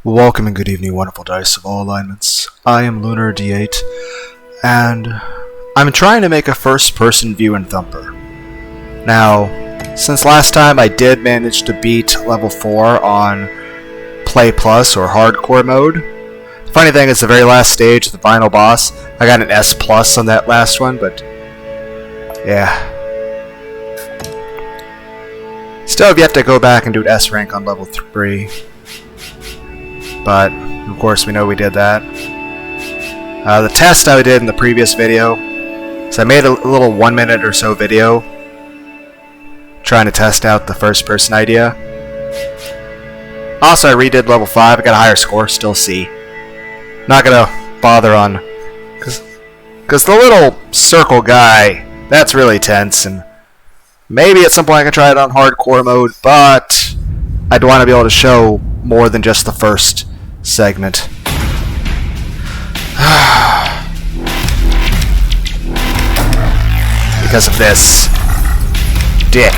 Welcome and good evening, wonderful dice of all alignments. I am Lunar D8, and I'm trying to make a first-person view in Thumper. Now, since last time I did manage to beat level 4 on Play Plus or Hardcore mode. The funny thing is the very last stage, the final boss, I got an S Plus on that last one, but yeah. Still have yet to go back and do an S rank on level 3. But, of course, we know we did that. The test I did in the previous video, so I made a little 1 minute or so video trying to test out the first person idea. Also, I redid level 5, I got a higher score, still C. Not gonna bother on, because the little circle guy, that's really tense, and maybe at some point I can try it on hardcore mode, but I'd want to be able to show more than just the first segment. Because of this dick.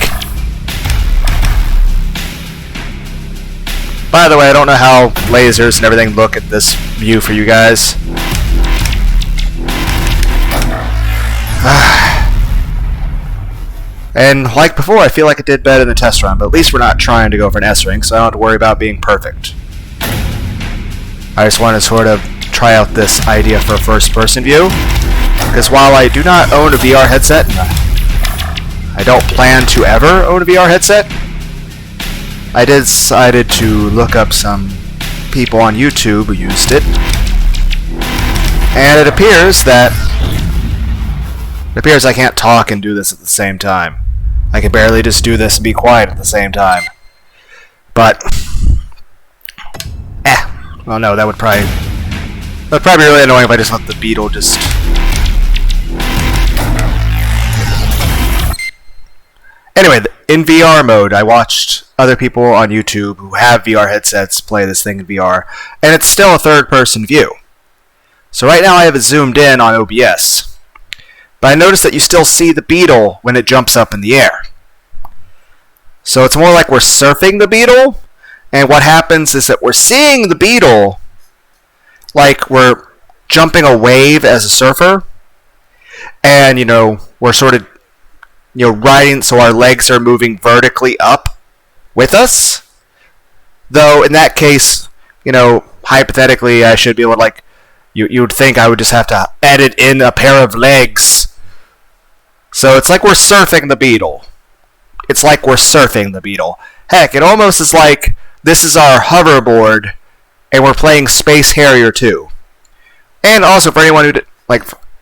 By the way, I don't know how lasers and everything look at this view for you guys. And like before, I feel like it did better in the test run, but at least we're not trying to go for an S rank, so I don't have to worry about being perfect. I just want to sort of try out this idea for a first-person view, because while I do not own a VR headset, and I don't plan to ever own a VR headset, I decided to look up some people on YouTube who used it, and it appears I can't talk and do this at the same time. I can barely just do this and be quiet at the same time. But, well, no, that would probably be really annoying if I just let the beetle just. Anyway, in VR mode, I watched other people on YouTube who have VR headsets play this thing in VR, and it's still a third-person view. So right now I have it zoomed in on OBS. But I noticed that you still see the beetle when it jumps up in the air. So it's more like we're surfing the beetle, and what happens is that we're seeing the beetle like we're jumping a wave as a surfer, and, we're sort of, riding, so our legs are moving vertically up with us. Though, in that case, hypothetically, I should be able to, you would think I would just have to edit in a pair of legs. So it's like we're surfing the beetle. Heck, it almost is like this is our hoverboard, and we're playing Space Harrier 2. And also for anyone who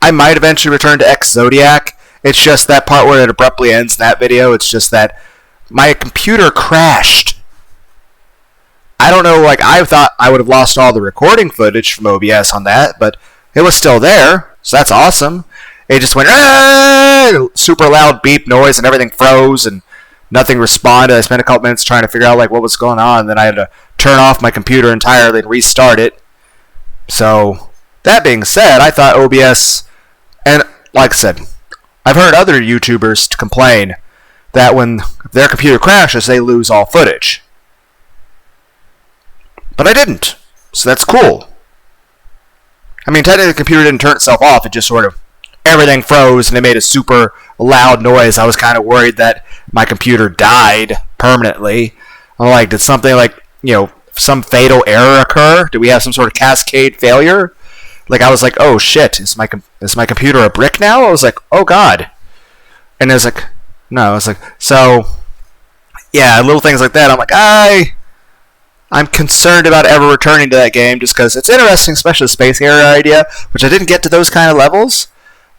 I might eventually return to X Zodiac. It's just that part where it abruptly ends in that video. It's just that my computer crashed. I don't know, I thought I would have lost all the recording footage from OBS on that, but it was still there, so that's awesome. It just went, super loud beep noise, and everything froze, and nothing responded. I spent a couple minutes trying to figure out, what was going on, and then I had to turn off my computer entirely and restart it. So, that being said, I thought OBS, and like I said, I've heard other YouTubers complain that when their computer crashes, they lose all footage. But I didn't, so that's cool. I mean, technically the computer didn't turn itself off, it just sort of, everything froze and it made a super loud noise. I was kind of worried that my computer died permanently. I'm like, did something some fatal error occur? Did we have some sort of cascade failure? I was like, oh shit, is my computer a brick now? I was like, oh god. And it was like, no, I was like, so, yeah, little things like that. I'm like, I'm concerned about ever returning to that game just because it's interesting, especially the Space Harrier idea, which I didn't get to those kind of levels,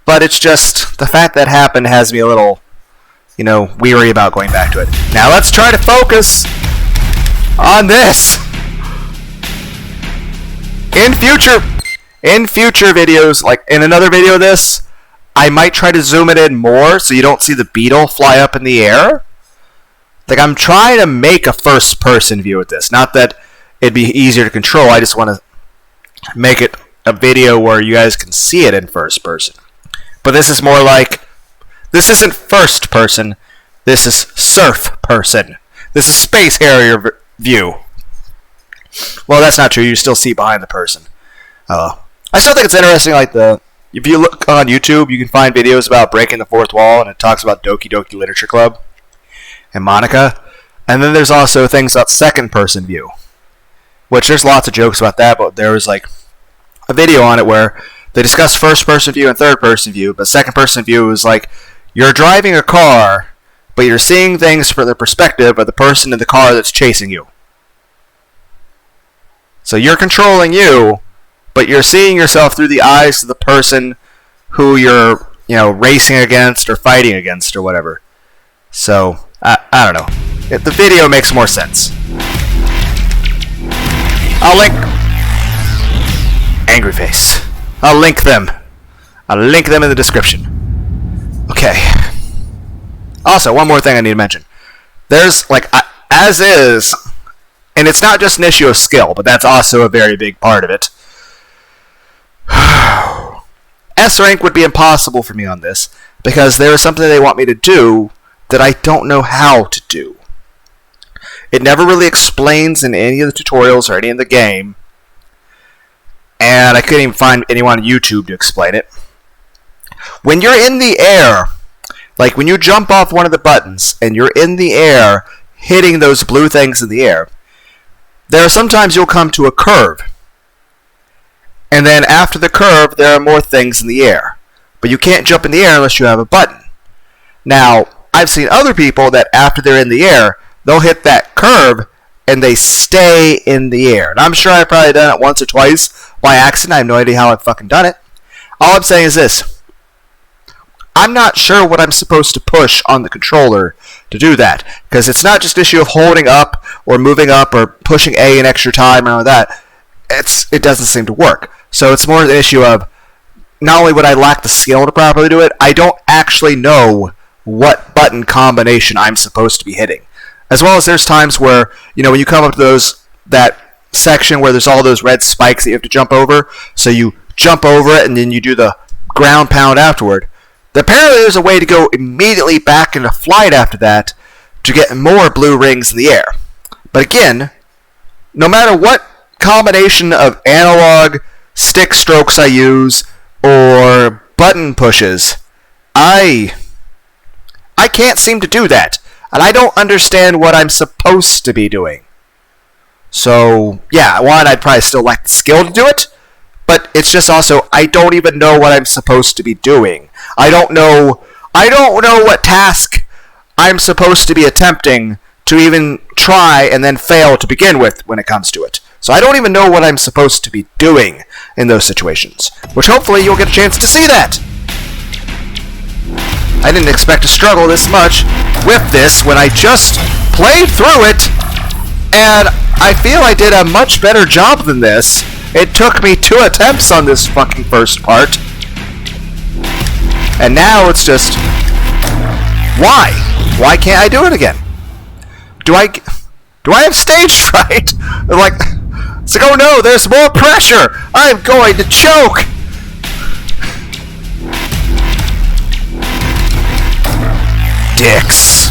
but it's just, the fact that happened has me a little, weary about going back to it. Now let's try to focus on this. In future videos, in another video of this, I might try to zoom it in more so you don't see the beetle fly up in the air. I'm trying to make a first-person view of this. Not that it'd be easier to control, I just want to make it a video where you guys can see it in first person. But this is more this isn't first person, this is surf person. This is Space Harrier view. Well, that's not true. You still see behind the person. I still think it's interesting, like, if you look on YouTube, you can find videos about breaking the fourth wall, and it talks about Doki Doki Literature Club and Monica. And then there's also things about second-person view, which there's lots of jokes about that, but there was, like, a video on it where they discuss first-person view and third-person view, but second-person view is like, you're driving a car, but you're seeing things from the perspective of the person in the car that's chasing you. So you're controlling you, but you're seeing yourself through the eyes of the person who you're, racing against or fighting against or whatever. So, I don't know. The video makes more sense. I'll link Angry Face. I'll link them. I'll link them in the description. Okay. Also, one more thing I need to mention. There's, as is, and it's not just an issue of skill, but that's also a very big part of it. S rank would be impossible for me on this, because there is something they want me to do that I don't know how to do. It never really explains in any of the tutorials or any of the game, and I couldn't even find anyone on YouTube to explain it. When you're in the air, like when you jump off one of the buttons and you're in the air hitting those blue things in the air, there are sometimes you'll come to a curve. And then after the curve, there are more things in the air. But you can't jump in the air unless you have a button. Now, I've seen other people that after they're in the air, they'll hit that curve and they stay in the air. And I'm sure I've probably done it once or twice by accident. I have no idea how I've fucking done it. All I'm saying is this. I'm not sure what I'm supposed to push on the controller to do that. Because it's not just an issue of holding up or moving up or pushing A an extra time or all that. It doesn't seem to work. So it's more an issue of not only would I lack the skill to properly do it, I don't actually know what button combination I'm supposed to be hitting. As well as there's times where, when you come up to that section where there's all those red spikes that you have to jump over, so you jump over it and then you do the ground pound afterward. Apparently there's a way to go immediately back into flight after that to get more blue rings in the air. But again, no matter what combination of analog stick strokes I use or button pushes, I can't seem to do that. And I don't understand what I'm supposed to be doing. So, yeah, one, I'd probably still like the skill to do it, but it's just also, I don't even know what I'm supposed to be doing. I don't know what task I'm supposed to be attempting to even try and then fail to begin with when it comes to it. So I don't even know what I'm supposed to be doing in those situations, which hopefully you'll get a chance to see that. I didn't expect to struggle this much with this when I just played through it, and I feel I did a much better job than this. It took me 2 attempts on this fucking first part, and now it's just, why? Why can't I do it again? Do I have stage fright? It's like, oh no, there's more pressure! I'm going to choke! Dicks.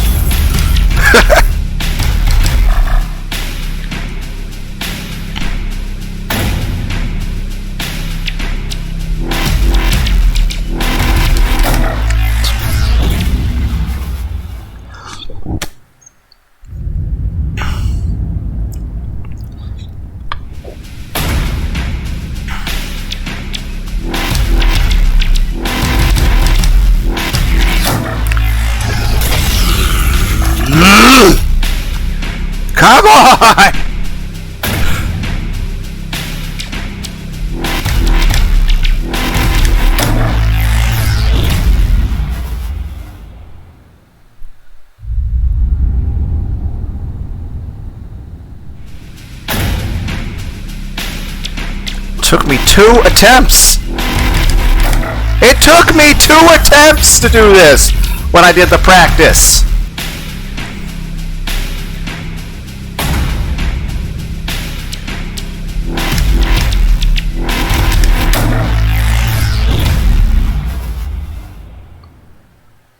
Come on! Took me 2 attempts. It took me 2 attempts to do this when I did the practice.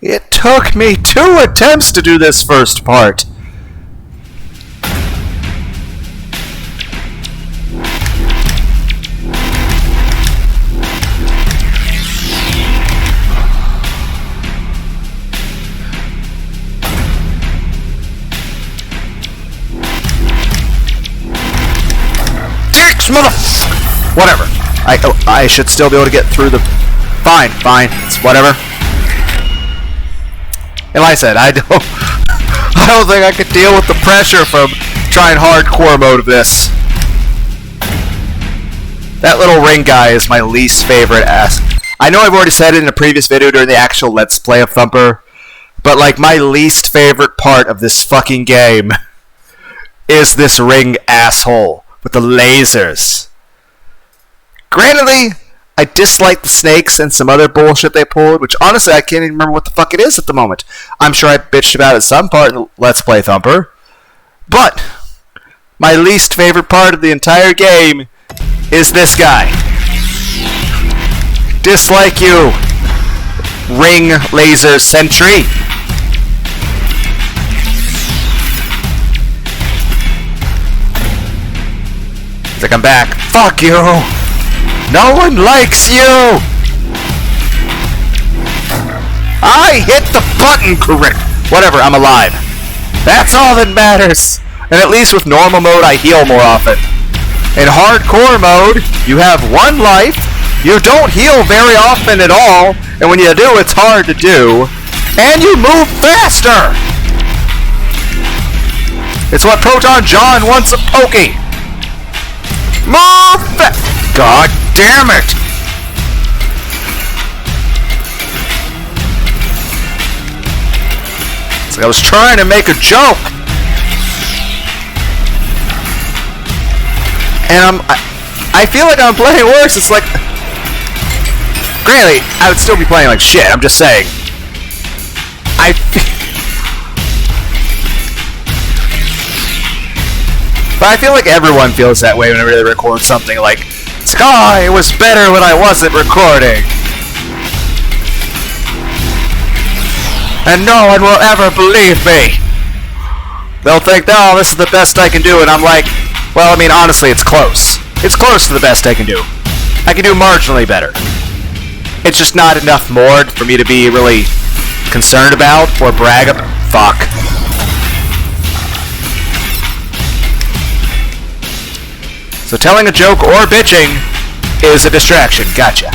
It took me 2 attempts to do this first part. mother... Whatever. I should still be able to get through the... Fine. It's whatever. And like I said, I don't think I could deal with the pressure from trying hardcore mode of this. That little ring guy is my least favorite ass. I know I've already said it in a previous video during the actual Let's Play of Thumper, but like my least favorite part of this fucking game is this ring asshole with the lasers. Granted, I dislike the snakes and some other bullshit they pulled, which honestly I can't even remember what the fuck it is at the moment. I'm sure I bitched about it some part in the Let's Play Thumper. But my least favorite part of the entire game is this guy. Dislike you, ring laser sentry. It's like I'm back. Fuck you! No one likes you! I hit the button correct. Whatever, I'm alive. That's all that matters. And at least with normal mode, I heal more often. In hardcore mode, you have one life, you don't heal very often at all, and when you do, it's hard to do, and you move faster! It's what Proton John wants a pokey! Move God damn it! It's like I was trying to make a joke! And I feel like I'm playing worse. It's like, granted, I would still be playing like shit. I'm just saying. But I feel like everyone feels that way whenever they record something. Like, it's like, oh, it was better when I wasn't recording. And no one will ever believe me. They'll think, oh, this is the best I can do, and I'm like, well, I mean, honestly, it's close. It's close to the best I can do. I can do marginally better. It's just not enough more for me to be really concerned about or brag about. Fuck. So telling a joke or bitching is a distraction. Gotcha.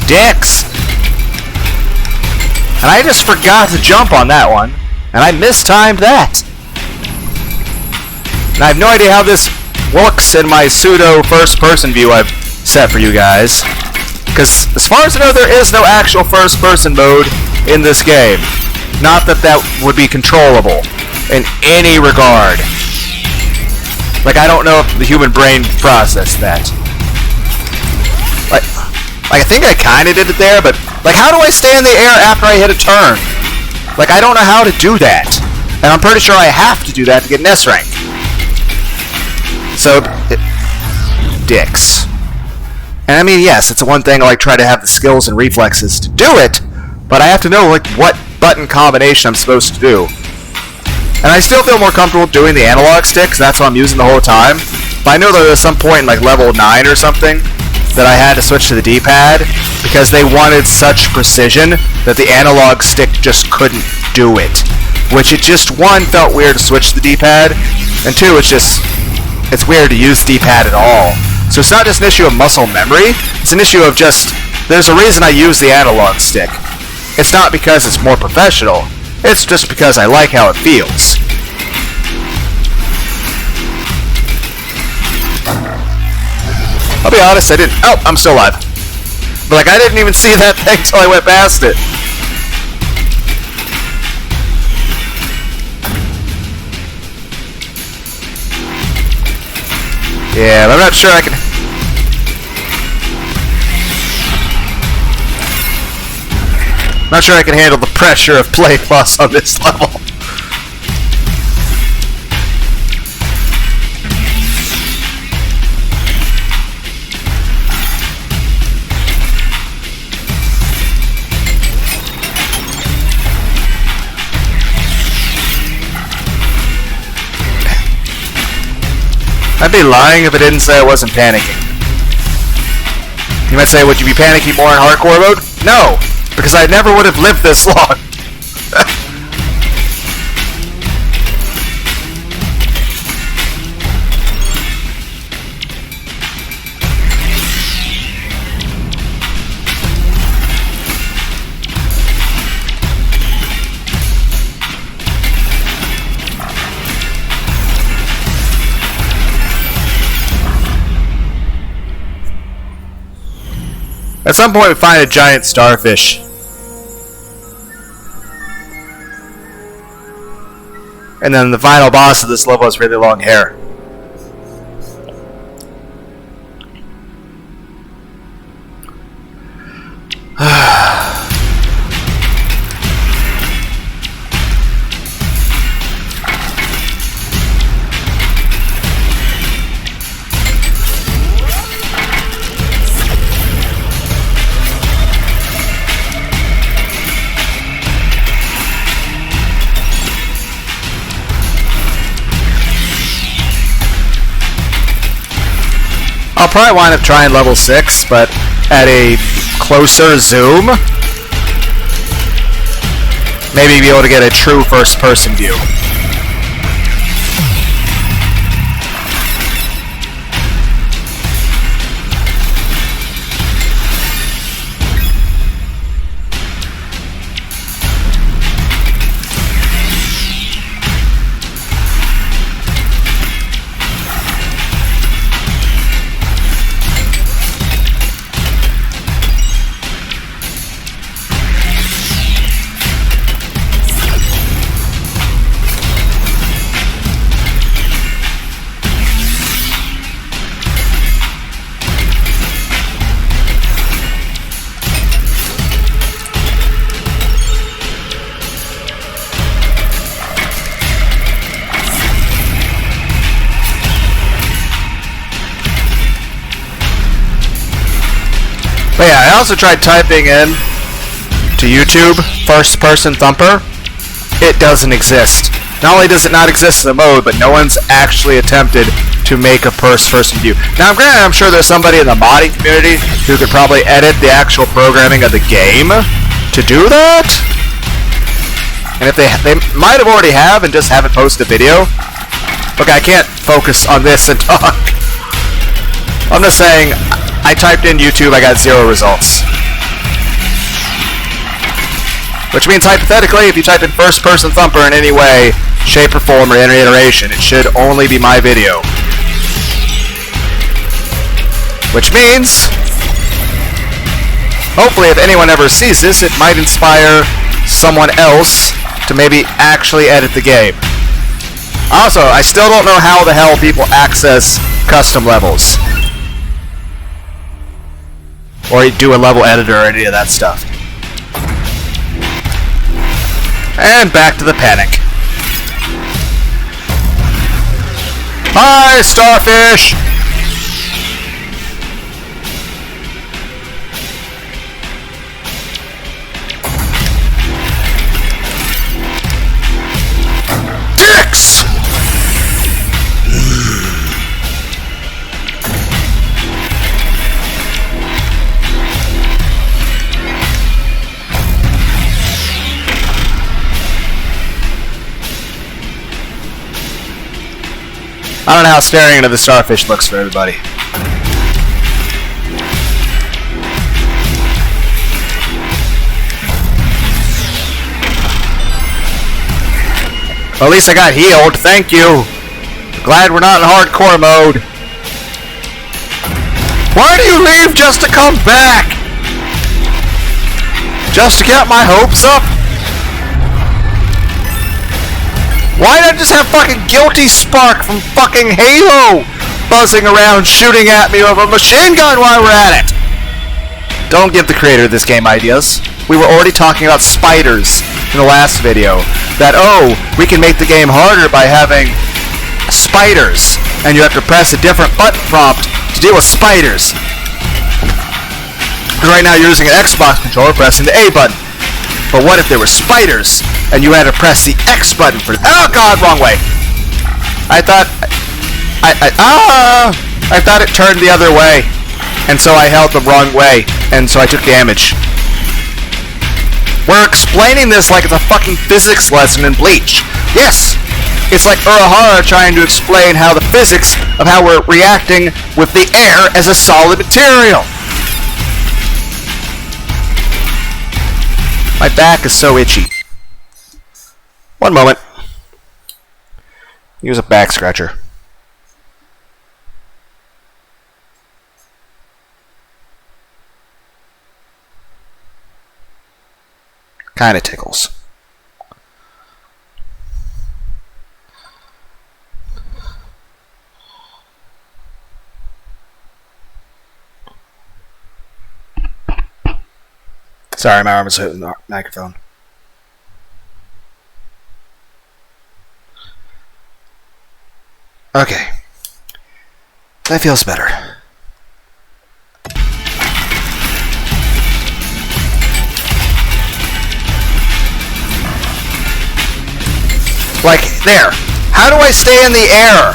Dicks! And I just forgot to jump on that one, and I mistimed that. And I have no idea how this looks in my pseudo first-person view I've set for you guys. Because as far as I know, there is no actual first-person mode in this game. Not that that would be controllable in any regard. Like, I don't know if the human brain processed that. Like, I think I kind of did it there, but, like, how do I stay in the air after I hit a turn? Like, I don't know how to do that. And I'm pretty sure I have to do that to get an S rank. So, dicks. And I mean, yes, it's one thing I like try to have the skills and reflexes to do it, but I have to know, like, what button combination I'm supposed to do. And I still feel more comfortable doing the analog stick, because that's what I'm using the whole time. But I know that at some point in, like, level 9 or something, that I had to switch to the D-pad because they wanted such precision that the analog stick just couldn't do it. Which it just, one, felt weird to switch to the D-pad, and two, it's weird to use D-pad at all. So it's not just an issue of muscle memory, it's an issue of just, there's a reason I use the analog stick. It's not because it's more professional, it's just because I like how it feels. I'll be honest, I didn't... Oh, I'm still alive. But, like, I didn't even see that thing till I went past it. Yeah, but I'm not sure I can... I'm not sure I can handle the pressure of Play Plus on this level. I'd be lying if I didn't say I wasn't panicking. You might say, would you be panicking more in hardcore mode? No, because I never would have lived this long. At some point we find a giant starfish. And then the final boss of this level has really long hair. I'll probably wind up trying level 6, but at a closer zoom. Maybe be able to get a true first-person view. But yeah, I also tried typing in to YouTube first-person thumper. It doesn't exist. Not only does it not exist in the mode, but no one's actually attempted to make a first-person view. Now, granted, I'm sure there's somebody in the modding community who could probably edit the actual programming of the game to do that. And if they might have already have and just haven't posted a video. Okay, I can't focus on this and talk. I'm just saying, I typed in YouTube, I got 0 results. Which means, hypothetically, if you type in first-person thumper in any way, shape or form, or any iteration, it should only be my video. Which means, hopefully if anyone ever sees this, it might inspire someone else to maybe actually edit the game. Also, I still don't know how the hell people access custom levels. Or do a level editor or any of that stuff. And back to the panic. Hi, starfish! Dicks! I don't know how staring into the starfish looks for everybody. Well, at least I got healed, thank you! Glad we're not in hardcore mode. Why do you leave just to come back? Just to get my hopes up? Why did I just have fucking Guilty Spark from fucking Halo buzzing around shooting at me with a machine gun while we're at it? Don't give the creator of this game ideas. We were already talking about spiders in the last video. That, oh, we can make the game harder by having spiders. And you have to press a different button prompt to deal with spiders. Right now you're using an Xbox controller pressing the A button. But what if there were spiders and you had to press the X button for... Oh god, wrong way. I thought... I thought it turned the other way. and so I held the wrong way, and so I took damage. We're explaining this like it's a fucking physics lesson in Bleach. Yes! It's like Urahara trying to explain how the physics of how we're reacting with the air as a solid material. My back is so itchy. One moment. Use a back scratcher. Kinda tickles. Sorry, my arm is hitting the microphone. Okay. That feels better. Like, there. How do I stay in the air?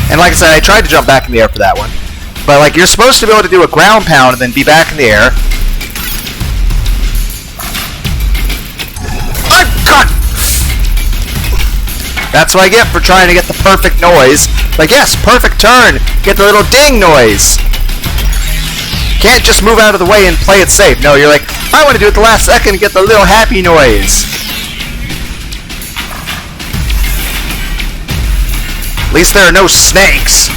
And like I said, I tried to jump back in the air for that one. But like, you're supposed to be able to do a ground pound and then be back in the air. Oh, God! That's what I get for trying to get the perfect noise. Like, yes, perfect turn. Get the little ding noise. Can't just move out of the way and play it safe. No, you're like, I want to do it the last second and get the little happy noise. At least there are no snakes.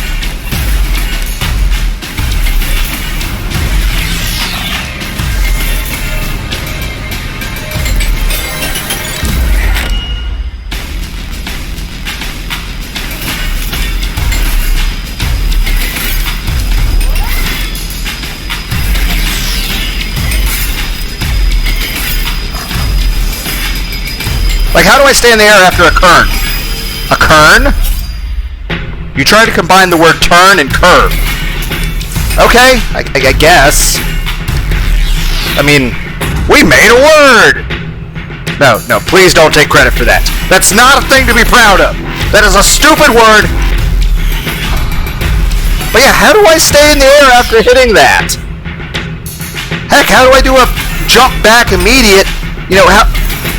Like, how do I stay in the air after a kern? A kern? You try to combine the word turn and curve. Okay, I guess. I mean, we made a word! No, please don't take credit for that. That's not a thing to be proud of. That is a stupid word. But yeah, how do I stay in the air after hitting that? Heck, how do I do a jump back immediate? You know,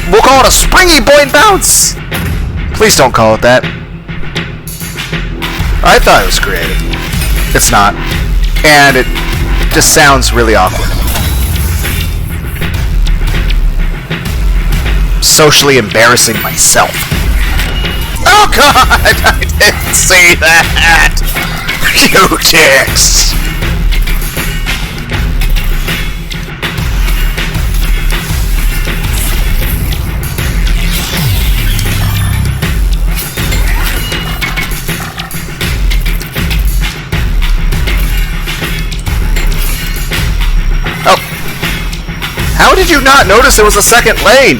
we'll call it a springy point bounce. Please don't call it that. I thought it was creative. It's not. And it just sounds really awkward. Socially embarrassing myself. Oh God! I didn't see that! You dicks! How did you not notice it was a second lane?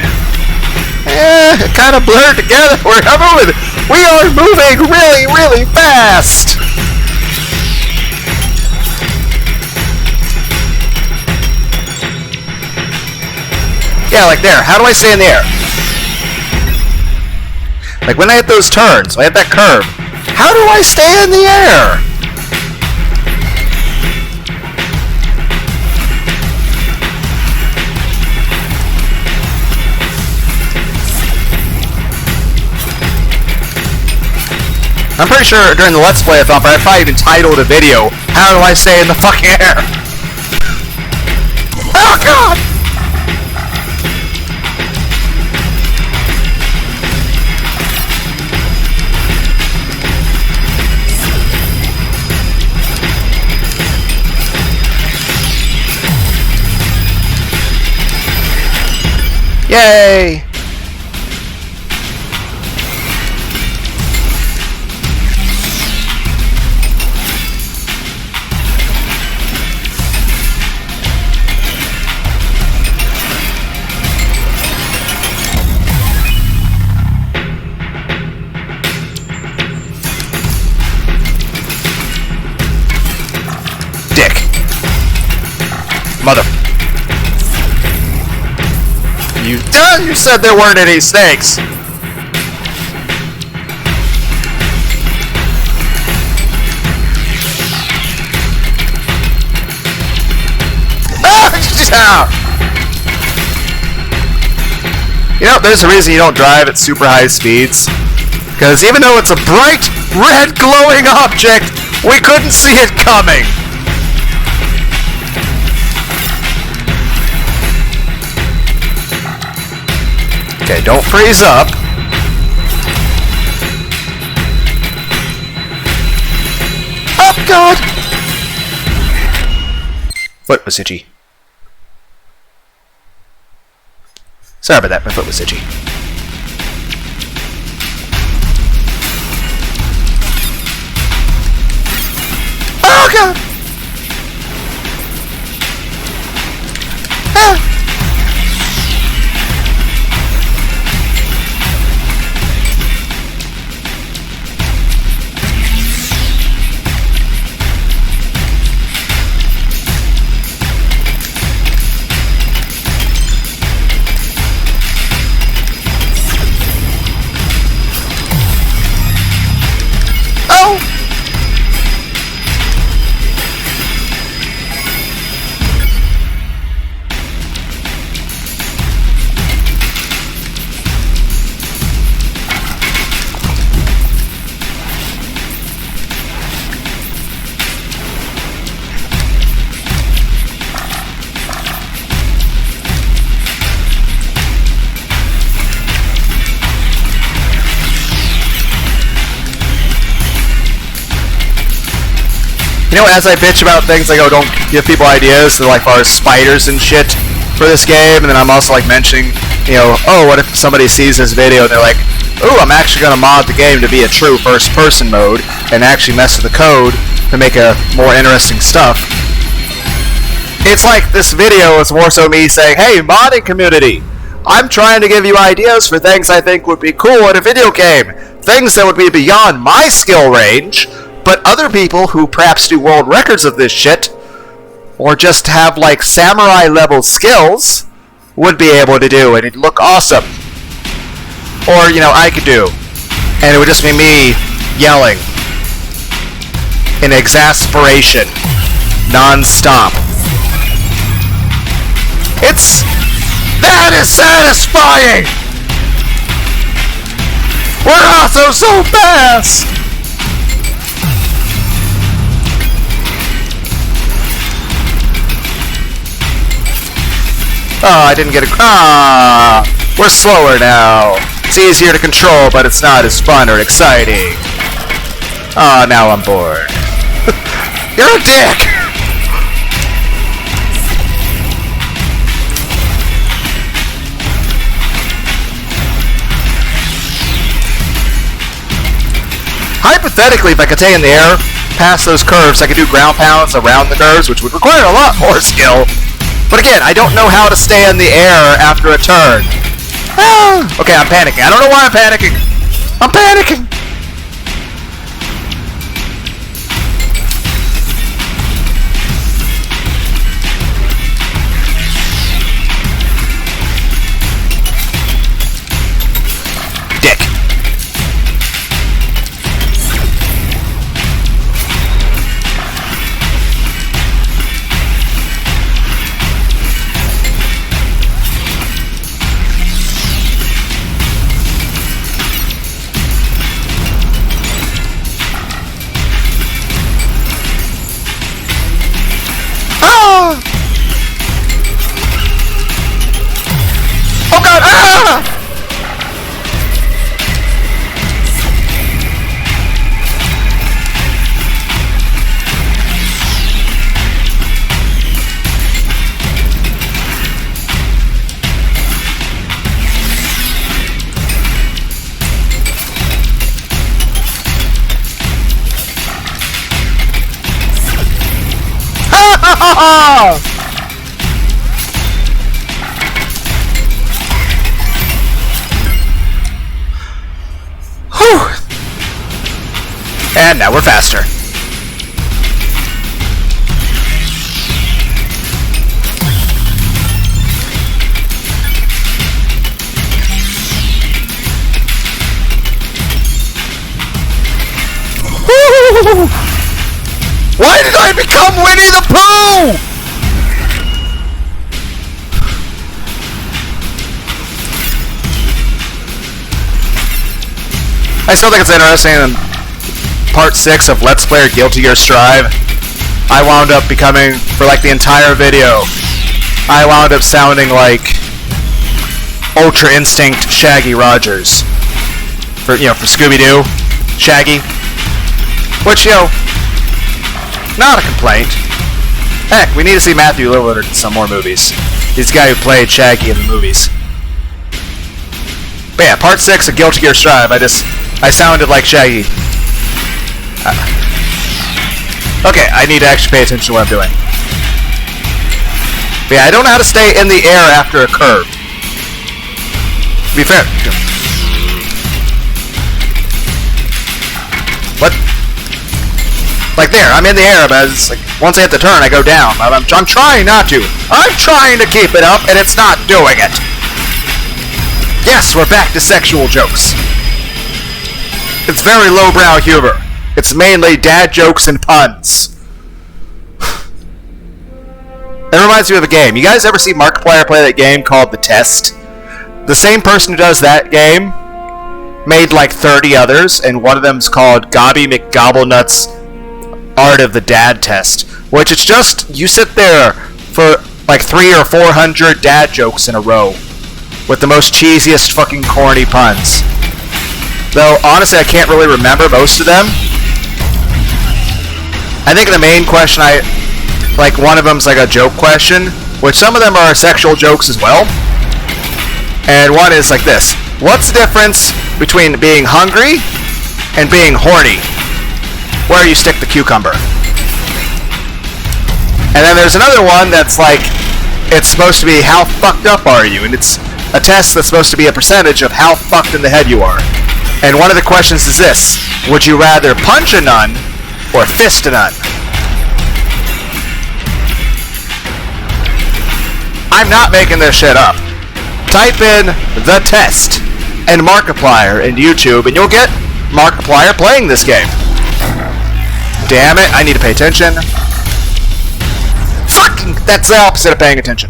It kind of blurred together. We are moving really, really fast. Yeah, like there. How do I stay in the air? Like when I hit those turns, I hit that curve. How do I stay in the air? I'm pretty sure during the Let's Play-a-thon, I probably even titled a video, How Do I Stay in the Fucking Air? Oh God! Yay! Mother. You said there weren't any snakes. You know, there's a reason you don't drive at super high speeds. Because even though it's a bright, red, glowing object, we couldn't see it coming. Okay, don't freeze up. Oh, God! Foot was itchy. Sorry about that, my foot was itchy. Oh, God! Ah! You know, as I bitch about things, I go, don't give people ideas for, like, far as spiders and shit for this game, and then I'm also, like, mentioning, you know, oh, what if somebody sees this video and they're like, ooh, I'm actually going to mod the game to be a true first-person mode and actually mess with the code to make a more interesting stuff. It's like this video is more so me saying, hey, modding community, I'm trying to give you ideas for things I think would be cool in a video game. Things that would be beyond my skill range, but other people who perhaps do world records of this shit, or just have like samurai level skills, would be able to do, and it'd look awesome. Or, you know, I could do, and it would just be me yelling in exasperation, non-stop. That is satisfying! We're also so fast! Oh, I didn't get a... Ah! We're slower now. It's easier to control, but it's not as fun or exciting. Ah, now I'm bored. You're a dick! Hypothetically, if I could stay in the air past those curves, I could do ground pounds around the curves, which would require a lot more skill. But again, I don't know how to stay in the air after a turn. Ah, okay, I'm panicking. I don't know why I'm panicking. I'm panicking. Dick. Whew. And now we're faster. Why did I become Winnie the Pooh? I still think it's interesting in part 6 of Let's Play Guilty Gear Strive, I wound up becoming, for like the entire video, I wound up sounding like Ultra Instinct Shaggy Rogers. For Scooby-Doo, Shaggy. Which, not a complaint. Heck, we need to see Matthew Lillard in some more movies. He's the guy who played Shaggy in the movies. But yeah, part 6 of Guilty Gear Strive, I sounded like Shaggy. Okay, I need to actually pay attention to what I'm doing. But yeah, I don't know how to stay in the air after a curve. To be fair. What? Like there, I'm in the air, but it's like, once I hit the turn, I go down. I'm trying not to. I'm trying to keep it up, and it's not doing it. Yes, we're back to sexual jokes. It's very lowbrow humor. It's mainly dad jokes and puns. That reminds me of a game. You guys ever see Markiplier play that game called The Test? The same person who does that game made like 30 others, and one of them's called Gobby McGobblenut's Art of the Dad Test, which it's just, you sit there for like 300 or 400 dad jokes in a row with the most cheesiest fucking corny puns. Though, honestly, I can't really remember most of them. I think the main question like one of them's like a joke question, which some of them are sexual jokes as well. And one is like this: what's the difference between being hungry and being horny? Where you stick the cucumber. And then there's another one that's like, it's supposed to be how fucked up are you? And it's a test that's supposed to be a percentage of how fucked in the head you are. And one of the questions is this: would you rather punch a nun or fist a nun? I'm not making this shit up. Type in The Test and Markiplier in YouTube, and you'll get Markiplier playing this game. Damn it, I need to pay attention. Fucking, that's the opposite of paying attention.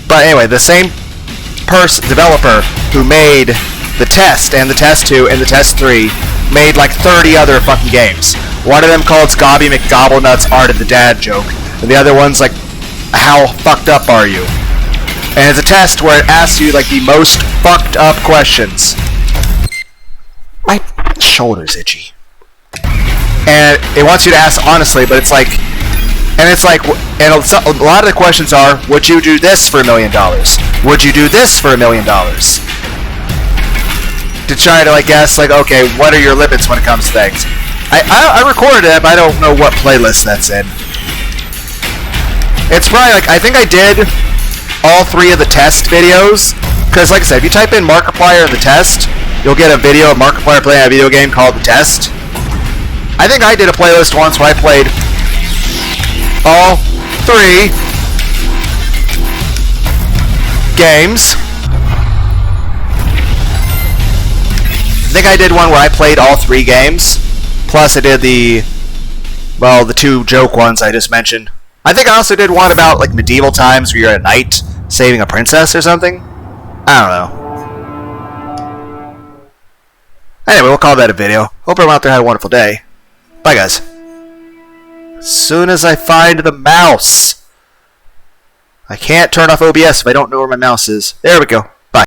But anyway, the same developer who made The Test and The Test 2 and The Test 3 made like 30 other fucking games. One of them called Gobby McGobblenut's Art of the Dad Joke, and the other one's like, how fucked up are you? And it's a test where it asks you like the most fucked up questions. My shoulder's itchy. And it wants you to ask honestly, but it's like, and a lot of the questions are, would you do this for $1 million? Would you do this for $1 million? To try to like guess, like, okay, what are your limits when it comes to things? I recorded it, but I don't know what playlist that's in. It's probably like, I think I did all 3 of the test videos, because like I said, if you type in Markiplier The Test, you'll get a video of Markiplier playing a video game called The Test. I think I did a playlist once where I played all 3 games. I think I did one where I played all 3 games, plus I did the 2 joke ones I just mentioned. I think I also did one about like medieval times where you're a knight saving a princess or something. I don't know. Anyway, we'll call that a video. Hope everyone out there had a wonderful day. Bye, guys. As soon as I find the mouse. I can't turn off OBS if I don't know where my mouse is. There we go.